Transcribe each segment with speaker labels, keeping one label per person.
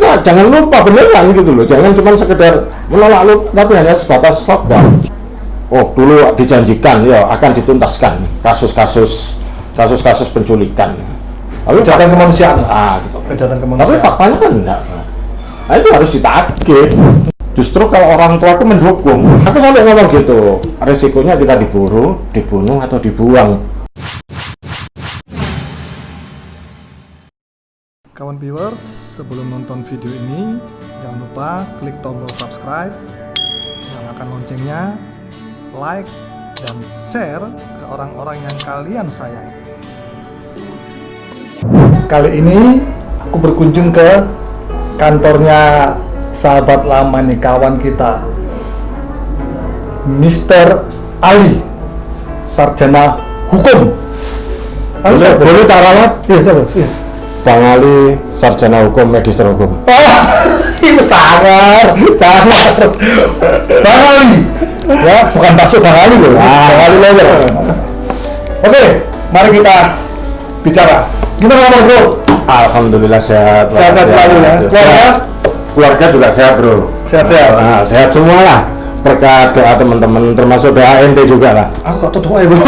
Speaker 1: kita jangan lupa beneran gitu loh, jangan cuma sekedar menolak lu tapi hanya sebatas slogan. Oh dulu dijanjikan ya akan dituntaskan kasus-kasus penculikan. Lalu
Speaker 2: kejahatan kemanusiaan.
Speaker 1: Gitu.
Speaker 2: Kejahatan kemanusiaan.
Speaker 1: Tapi faktanya kan enggak. Nah itu harus ditagih. Justru kalau orang tua aku mendukung, aku sampai ngomong gitu, resikonya kita diburu, dibunuh atau dibuang.
Speaker 2: Kawan viewers, sebelum nonton video ini, jangan lupa klik tombol subscribe, nyalakan loncengnya, like, dan share ke orang-orang yang kalian sayangi. Kali ini aku berkunjung ke kantornya sahabat lama nih, kawan kita, Mr. Ali, sarjana hukum.
Speaker 1: Boleh taralat?
Speaker 2: Iya, sahabat. Iya.
Speaker 1: Bang Ali, sarjana hukum, magister hukum.
Speaker 2: Itu sangat. Bang Ali, ya bukan bakso Bang Ali loh. Bang Ali lawyer. Oke, mari kita bicara. Gimana kabar bro?
Speaker 1: Alhamdulillah sehat.
Speaker 2: Sehat selalu ya.
Speaker 1: Keluarga juga sehat bro.
Speaker 2: Sehat.
Speaker 1: Nah, sehat semua lah. Berkat doa teman-teman, termasuk doa ente juga lah.
Speaker 2: Aku kok doa ya bro.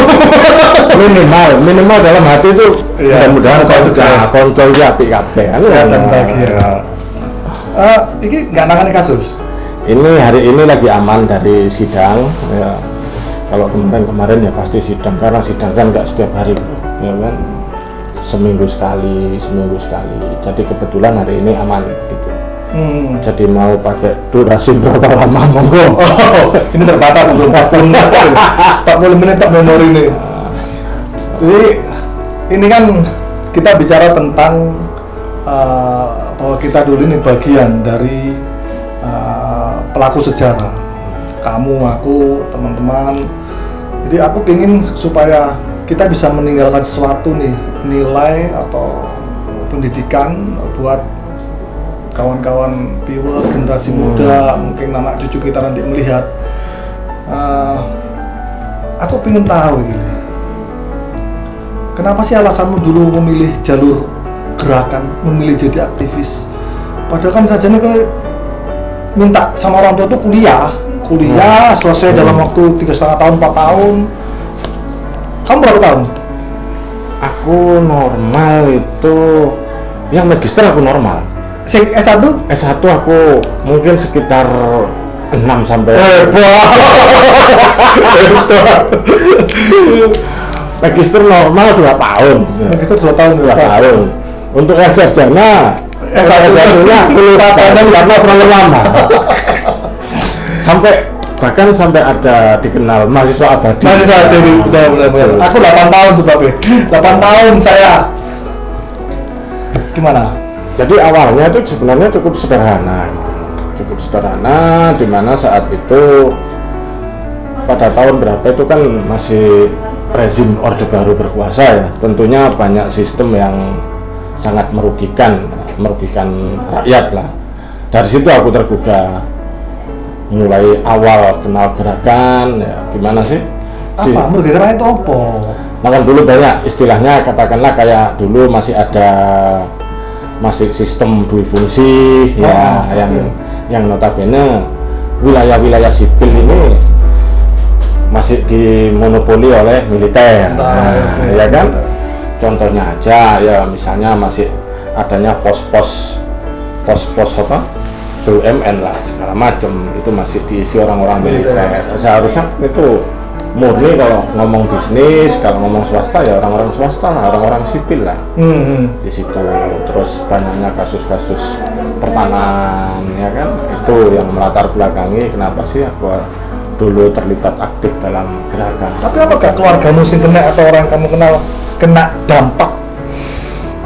Speaker 1: minimal dalam hati itu mudah-mudahan kontrol ya api kabeh.
Speaker 2: Sehat dan bahagia. Ini nggak nangani kasus?
Speaker 1: Ini hari ini lagi aman dari sidang. Ya. Kalau kemarin ya pasti sidang, karena sidang kan nggak setiap hari bro, ya kan. Seminggu sekali. Jadi kebetulan hari ini aman gitu. Jadi mau pakai durasi berapa lama monggo?
Speaker 2: Ini terbatas bro, 40 menit tak memori ini. Jadi ini kan kita bicara tentang bahwa kita dulu ini bagian dari pelaku sejarah. Kamu, aku, teman-teman. Jadi aku ingin supaya kita bisa meninggalkan sesuatu nih, nilai atau pendidikan buat kawan-kawan viewers generasi muda, mungkin anak cucu kita nanti melihat. Aku pengen tahu gini, kenapa sih alasanmu dulu memilih jalur gerakan, memilih jadi aktivis? Padahal kan sajanya kayak minta sama orang tua tuh kuliah selesai dalam waktu 3,5 tahun, 4 tahun. Kamu berapa tahun?
Speaker 1: Aku normal itu, yang magister aku normal.
Speaker 2: S1?
Speaker 1: S1 aku mungkin sekitar 6 sampai magister normal 2 tahun.
Speaker 2: Magister 2 tahun.
Speaker 1: Untuk sarjana S1-nya karena terlalu lama. Bahkan sampai ada dikenal mahasiswa abadi.
Speaker 2: Benar. Aku 8 tahun sebabnya. 8 tahun saya. Gimana?
Speaker 1: Jadi awalnya itu sebenarnya cukup sederhana gitu loh. Cukup sederhana, di mana saat itu pada tahun berapa itu kan masih rezim Orde Baru berkuasa ya. Tentunya banyak sistem yang sangat merugikan rakyat lah. Dari situ aku tergugah. Mulai awal kenal gerakan ya, gimana sih?
Speaker 2: Merugikan itu apa?
Speaker 1: Nah kan dulu banyak istilahnya, katakanlah kayak dulu masih sistem dui fungsi yang notabene wilayah-wilayah sipil ini masih dimonopoli oleh militer. Ya kan? Contohnya aja ya, misalnya masih adanya pos-pos BUMN lah segala macam, itu masih diisi orang-orang militer. Seharusnya itu murni kalau ngomong bisnis, kalau ngomong swasta ya orang-orang swasta lah, orang-orang sipil lah. Di situ terus banyaknya kasus-kasus pertanahan ya kan, itu yang melatar belakangi kenapa sih aku dulu terlibat aktif dalam gerakan.
Speaker 2: Tapi apakah keluargamu sih kena atau orang kamu kenal kena dampak?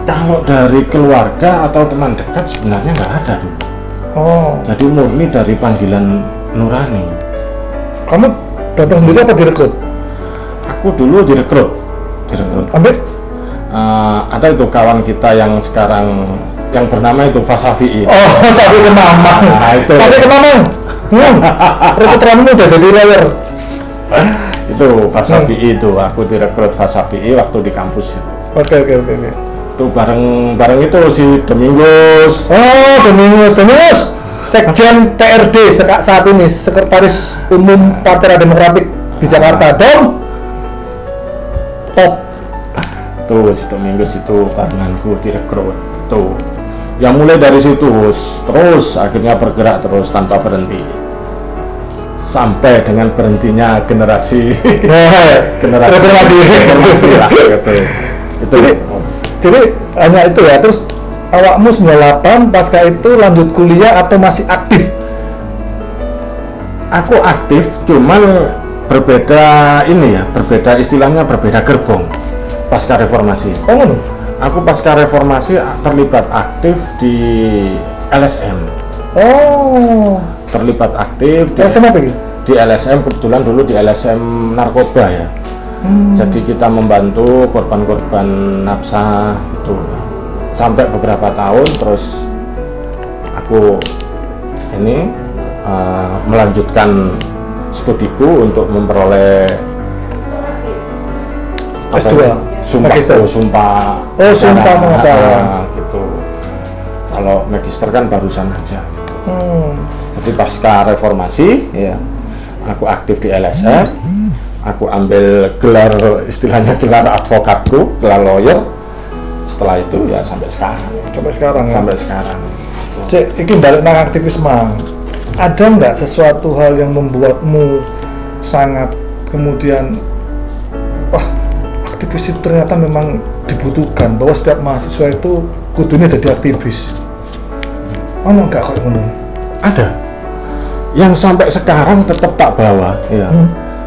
Speaker 1: Kalau dari keluarga atau teman dekat sebenarnya nggak ada dulu. Jadi murni dari panggilan nurani.
Speaker 2: Kamu datang sendiri apa direkrut?
Speaker 1: Aku dulu direkrut.
Speaker 2: Ambil?
Speaker 1: Ada itu kawan kita yang sekarang yang bernama itu Fasafi'i.
Speaker 2: Sampai ke Mama.
Speaker 1: Itu.
Speaker 2: Sampai ke Mama. Rekrutanmu udah jadi lawyer.
Speaker 1: Itu Fasafi'i itu, aku direkrut Fasafi'i waktu di kampus itu.
Speaker 2: Oke.
Speaker 1: Itu bareng itu si Domingos.
Speaker 2: Oh, Domingos. Sekjen TRD saat ini, Sekretaris Umum Partai Demokratik di Jakarta. Top.
Speaker 1: Tuh si Domingos itu barenganku direkrut. Itu. Yang mulai dari situ terus akhirnya bergerak terus tanpa berhenti. Sampai dengan berhentinya generasi reformasi lah gitu. Itu.
Speaker 2: Jadi hanya itu ya. Terus awakmu 98 pasca itu lanjut kuliah atau masih aktif?
Speaker 1: Aku aktif, cuman berbeda istilahnya berbeda gerbong pasca reformasi.
Speaker 2: Oh ngono.
Speaker 1: Aku pasca reformasi terlibat aktif di LSM.
Speaker 2: Oh.
Speaker 1: Terlibat aktif di
Speaker 2: LSM apa ini?
Speaker 1: Di LSM, kebetulan dulu di LSM narkoba ya. Jadi kita membantu korban-korban nafsa itu ya. Sampai beberapa tahun terus aku ini melanjutkan studiku untuk memperoleh
Speaker 2: S2
Speaker 1: sumpah
Speaker 2: pengacara
Speaker 1: gitu. Kalau magister kan barusan aja gitu. Jadi pasca reformasi ya aku aktif di LSM, aku ambil gelar istilahnya gelar advokatku, gelar lawyer. Setelah itu ya sampai sekarang. Sampai sekarang.
Speaker 2: Ini balik nang aktivisme. Ada nggak sesuatu hal yang membuatmu sangat kemudian aktivis itu ternyata memang dibutuhkan, bahwa setiap mahasiswa itu kudunya jadi aktivis? Nggak kok ngono?
Speaker 1: Ada. Yang sampai sekarang tetap tak bawa ya.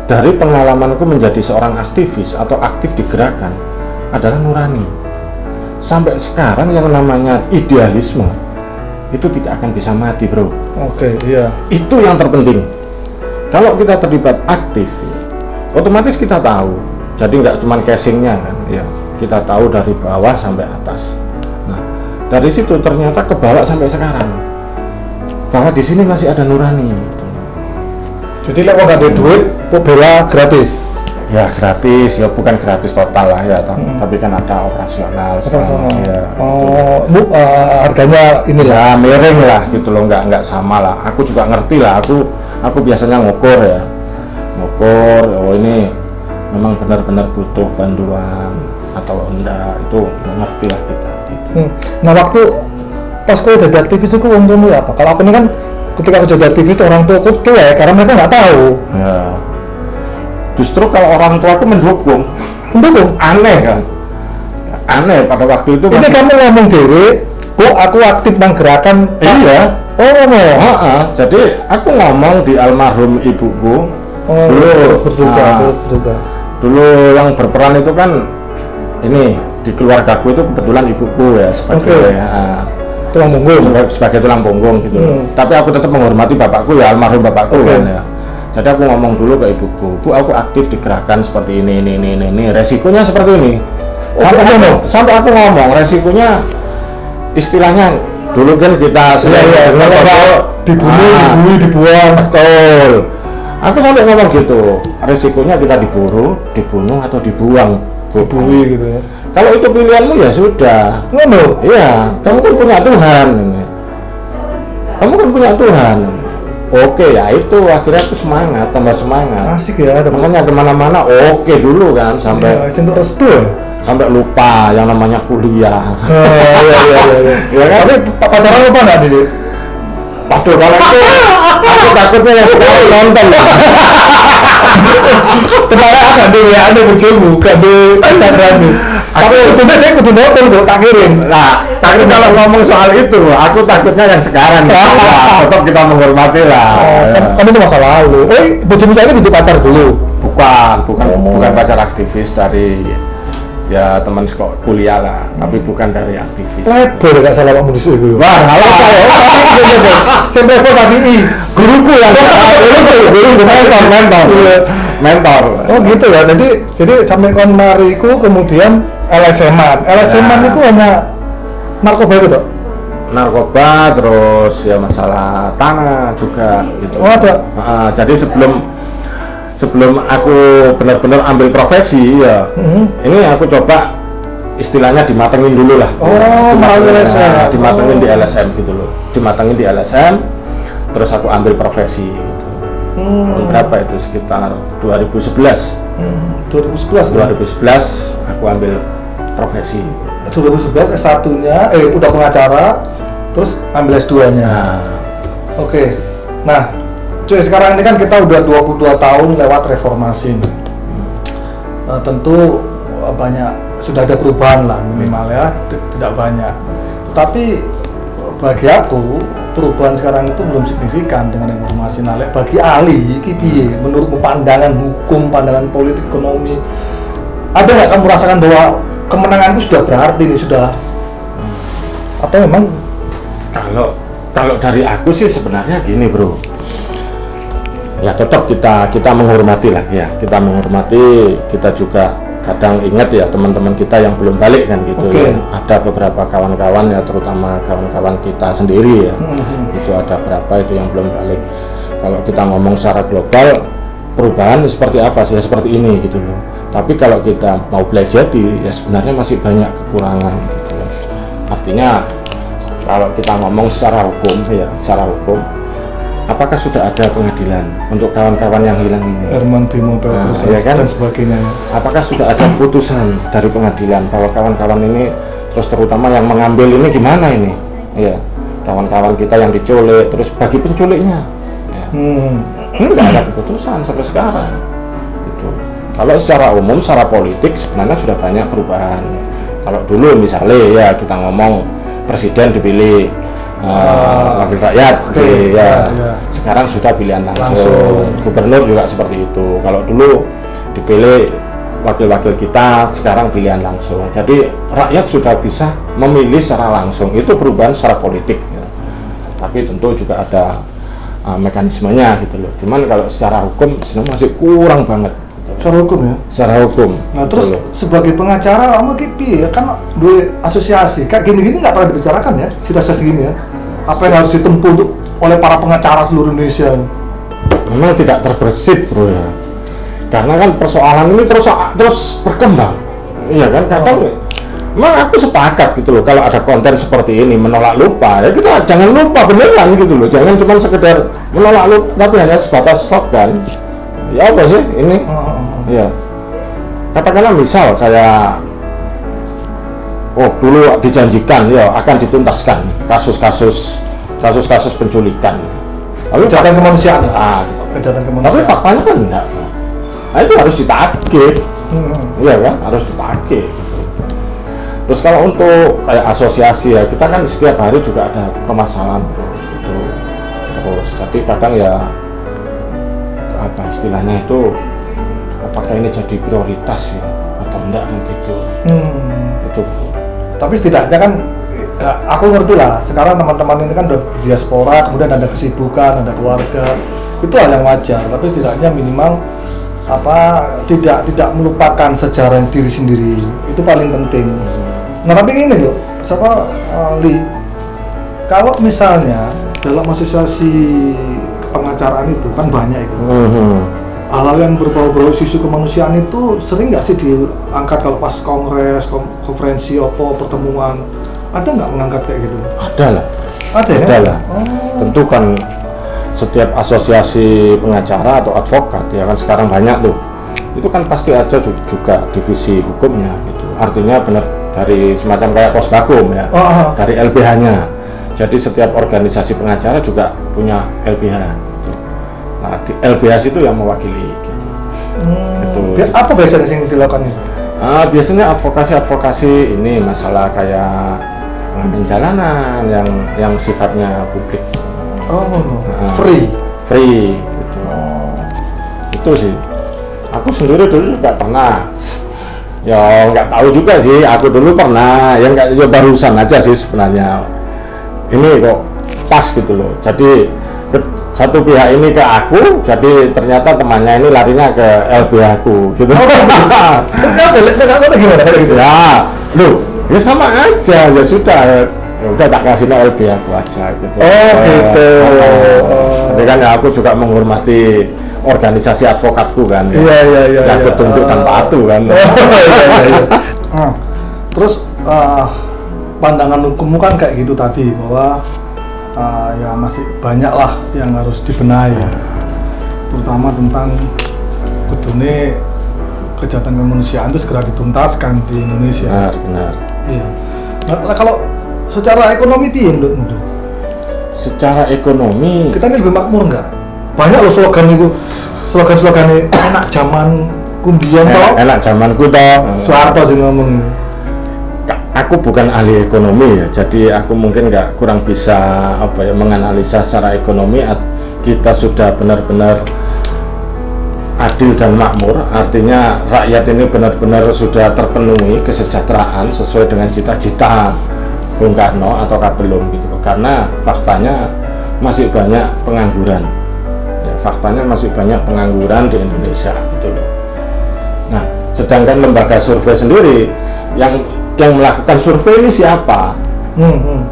Speaker 1: Dari pengalamanku menjadi seorang aktivis atau aktif di gerakan adalah nurani. Sampai sekarang yang namanya idealisme itu tidak akan bisa mati, bro.
Speaker 2: Oke, iya.
Speaker 1: Itu yang terpenting. Kalau kita terlibat aktif, ya, otomatis kita tahu. Jadi nggak cuma casingnya kan, ya. Kita tahu dari bawah sampai atas. Nah, dari situ ternyata kebawa sampai sekarang. Bahwa di sini masih ada nurani. Gitu.
Speaker 2: Jadi kalau nggak ada duit, kok bela gratis?
Speaker 1: Ya gratis, ya bukan gratis total lah ya, tapi kan ada operasional. Ya,
Speaker 2: gitu. Harganya inilah.
Speaker 1: Ya miring lah gitu loh, nggak sama lah. Aku juga ngerti lah, aku biasanya ngukur ya, oh ini memang benar-benar butuh bantuan atau enggak, itu ya ngerti lah kita. Gitu.
Speaker 2: Nah waktu pas kau jadi aktivis itu untungnya apa? Kalau aku ini kan ketika aku jadi aktivis orang tua aku cuek karena mereka nggak tahu.
Speaker 1: Ya. Justru kalau orang tua aku mendukung, aneh kan? Aneh pada waktu itu.
Speaker 2: Ini kamu ngomong dewe, kok aku aktif nang gerakan?
Speaker 1: Iya.
Speaker 2: Oh,
Speaker 1: jadi aku ngomong di almarhum ibuku.
Speaker 2: Berduka.
Speaker 1: Dulu yang berperan itu kan ini di keluargaku itu kebetulan ibuku ya sebagai
Speaker 2: tulang punggung,
Speaker 1: sebagai tulang punggung gitu. Tapi aku tetap menghormati bapakku ya, almarhum bapakku kan ya. Jadi aku ngomong dulu ke ibuku, Bu, aku aktif di gerakan seperti ini, resikonya seperti ini. Sampai aku ngomong, resikonya istilahnya dulu kan kita dibuang, betul. Aku sampai ngomong gitu, resikonya kita dibunuh atau dibuang,
Speaker 2: gitu ya.
Speaker 1: Kalau itu pilihanmu ya sudah. Iya, kamu kan punya Tuhan. Oke ya itu akhirnya aku tambah semangat.
Speaker 2: Asik ya.
Speaker 1: Makanya kemana-mana oke dulu kan sampai
Speaker 2: restu.
Speaker 1: Sampai lupa yang namanya kuliah.
Speaker 2: Iya kan? Tapi pacaran lupa nggak sih?
Speaker 1: Waduh kalau itu aku takutnya yang sekarang nonton.
Speaker 2: Ternyata ada di WA ada bojomu, gak di Instagram. Tapi kudu nonton kok tak kirim.
Speaker 1: Nah, tapi kalau ngomong soal itu, aku takutnya yang sekarang. Tetap kita menghormati lah.
Speaker 2: Kan itu masa lalu. Bojomu saya jadi pacar dulu.
Speaker 1: Bukan pacar aktivis dari ya teman sekolah kuliah lah, tapi bukan dari aktivis.
Speaker 2: Boleh gak salah kamu disuruh gue.
Speaker 1: Wah, salah ya.
Speaker 2: Sampai kok tapi
Speaker 1: guruku yang mentor.
Speaker 2: Oh gitu ya. Jadi sampai kon mariku kemudian LSM-an itu hanya narkoba itu, Dok.
Speaker 1: Narkoba terus ya masalah tanah juga gitu.
Speaker 2: Oh, ada.
Speaker 1: Jadi sebelum aku benar-benar ambil profesi ya, ini aku coba istilahnya dimatengin dulu lah. Dimatengin di LSM gitu loh. Dimatengin di LSM, terus aku ambil profesi gitu. Tahun berapa itu? Sekitar 2011. 2011 aku ambil profesi.
Speaker 2: 2011 S1-nya udah pengacara, terus ambil S2-nya. Oke. Nah, cuy, sekarang ini kan kita udah 22 tahun lewat reformasi nih. Tentu sudah ada perubahan lah minimal ya, tidak banyak. Tapi bagi aku perubahan sekarang itu belum signifikan dengan reformasi. Nah, bagi ahli iki piye menurutmu pandangan hukum, pandangan politik, ekonomi, ada nggak kamu rasakan bahwa kemenanganku sudah berarti nih, sudah atau memang
Speaker 1: kalau dari aku sih sebenarnya gini bro, ya tetap kita menghormati lah ya, kita menghormati, kita juga kadang ingat ya teman-teman kita yang belum balik kan gitu. Ya. Ada beberapa kawan-kawan ya, terutama kawan-kawan kita sendiri ya, itu ada berapa itu yang belum balik. Kalau kita ngomong secara global, perubahan seperti apa sih? Ya, seperti ini gitu loh. Tapi kalau kita mau belajar ya sebenarnya masih banyak kekurangan gitu loh. Artinya kalau kita ngomong secara hukum ya, secara hukum, apakah sudah ada pengadilan untuk kawan-kawan yang hilang ini?
Speaker 2: Herman Bimo Petrus
Speaker 1: ya kan?
Speaker 2: Dan sebagainya.
Speaker 1: Apakah sudah ada putusan dari pengadilan bahwa kawan-kawan ini, terus terutama yang mengambil ini gimana ini? Ya, kawan-kawan kita yang diculik, terus bagi penculiknya, ya. Nggak ada keputusan sampai sekarang. Gitu. Kalau secara umum, secara politik sebenarnya sudah banyak perubahan. Kalau dulu misalnya ya kita ngomong presiden dipilih. Wakil rakyat, ya. Sekarang sudah pilihan langsung. Gubernur juga seperti itu. Kalau dulu dipilih wakil-wakil kita, sekarang pilihan langsung. Jadi rakyat sudah bisa memilih secara langsung. Itu perubahan secara politik. Ya. Tapi tentu juga ada mekanismenya gitu loh. Cuman kalau secara hukum sebenarnya masih kurang banget. Gitu.
Speaker 2: Secara hukum ya?
Speaker 1: Secara hukum.
Speaker 2: Nah terus sebagai pengacara kamu kipi ya kan dua asosiasi kayak gini-gini nggak pernah dibicarakan ya, situasi gini ya? Apa yang harus ditempuh oleh para pengacara seluruh Indonesia?
Speaker 1: Memang tidak terbersit bro ya, karena kan persoalan ini terus berkembang, iya kan? Kadang memang aku sepakat gitu loh, kalau ada konten seperti ini menolak lupa ya kita jangan lupa beneran gitu loh, jangan cuma sekedar menolak lupa tapi hanya sebatas slogan. Ya apa sih ini? Ya katakanlah misal kayak dulu dijanjikan ya akan dituntaskan kasus-kasus penculikan.
Speaker 2: Kejahatan kemanusiaan.
Speaker 1: Kejahatan kemanusiaan. Tapi faktanya kan enggak. Nah itu harus ditagih. Iya kan, harus ditagih. Terus kalau untuk kayak asosiasi ya kita kan setiap hari juga ada permasalahan gitu. Terus jadi kadang ya apa istilahnya itu, apakah ini jadi prioritas ya atau enggak kan gitu. Itu. Tapi
Speaker 2: setidaknya kan aku ngerti lah, sekarang teman-teman ini kan udah diaspora, kemudian ada kesibukan, ada keluarga, itu hal yang wajar. Tapi setidaknya minimal tidak melupakan sejarah diri sendiri, itu paling penting. Nah tapi ini loh, Li, kalau misalnya dalam asosiasi pengacaraan itu kan banyak itu. Hal-hal yang berbau-bau isu kemanusiaan itu sering nggak sih diangkat kalau pas kongres, konferensi, pertemuan? Ada nggak mengangkat kayak gitu?
Speaker 1: Ada lah.
Speaker 2: Ada ya?
Speaker 1: Lah. Tentu kan setiap asosiasi pengacara atau advokat ya kan sekarang banyak tuh. Itu kan pasti ada juga divisi hukumnya gitu. Artinya benar dari semacam kayak Posbakum ya. Dari LBH-nya. Jadi setiap organisasi pengacara juga punya LBH. Nah, di LBH itu yang mewakili gitu.
Speaker 2: Apa biasanya yang dilakukan itu?
Speaker 1: Biasanya advokasi ini masalah kayak pengamen jalanan yang sifatnya publik. Free gitu. Itu sih. Aku sendiri dulu nggak pernah. Ya nggak tahu juga sih. Aku dulu pernah. Ya barusan aja sih sebenarnya. Ini kok pas gitu loh. Jadi satu pihak ini ke aku, jadi ternyata temannya ini larinya ke LBH aku gitu. Ya, ya sama aja, ya sudah, ya udah tak kasih LBH aku aja gitu.
Speaker 2: Gitu.
Speaker 1: Tapi kan ya aku juga menghormati organisasi advokatku kan.
Speaker 2: Iya.
Speaker 1: Aku tunduk tanpa atu kan.
Speaker 2: Terus pandangan hukummu kan kayak gitu tadi bahwa ya masih banyak lah yang harus dibenahi, terutama tentang kudune kejahatan kemanusiaan itu segera dituntaskan di Indonesia.
Speaker 1: Benar.
Speaker 2: Iya. Nah, kalau secara ekonomi piye menurutmu?
Speaker 1: Secara ekonomi
Speaker 2: Kita ini lebih makmur nggak? Banyak loh slogan-slogannya enak zaman kumbian toh.
Speaker 1: enak zamanku toh.
Speaker 2: Soeharto sih ngomong.
Speaker 1: Aku bukan ahli ekonomi ya, jadi aku mungkin kurang bisa menganalisa secara ekonomi. Kita sudah benar-benar adil dan makmur, artinya rakyat ini benar-benar sudah terpenuhi kesejahteraan sesuai dengan cita-cita Bung Karno atau belum gitu. Karena faktanya masih banyak pengangguran. Ya, faktanya masih banyak pengangguran di Indonesia gitu loh. Nah, sedangkan lembaga survei sendiri yang melakukan survei ini siapa?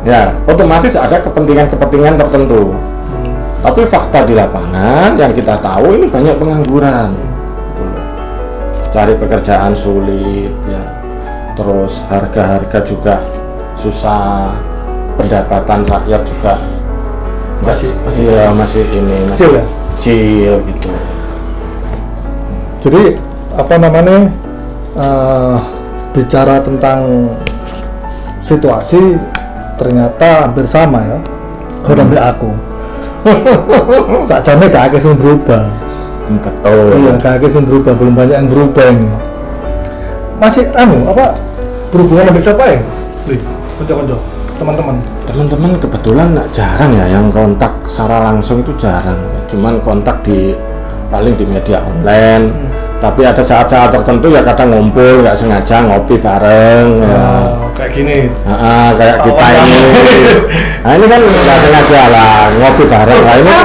Speaker 1: Ya, otomatis ada kepentingan-kepentingan tertentu. Tapi fakta di lapangan yang kita tahu ini banyak pengangguran. Gitu loh. Cari pekerjaan sulit ya. Terus harga-harga juga susah. Pendapatan rakyat juga masih kecil gitu.
Speaker 2: Jadi bicara tentang situasi ternyata hampir sama ya. Kalau sampai aku sakjane gak akeh sing berubah.
Speaker 1: Betul.
Speaker 2: Iya, gak akeh sing berubah, belum banyak yang berubah ini. Masih berhubungan dengan siapa ya? Konco-konco, teman-teman
Speaker 1: kebetulan jarang ya yang kontak secara langsung, itu jarang ya. Cuman kontak paling di media online. Tapi ada saat-saat tertentu ya kadang ngumpul nggak sengaja ngopi bareng ya.
Speaker 2: Kayak gini.
Speaker 1: Kayak kita ini. Nah ini kan nggak sengaja lah ngopi bareng lah ini.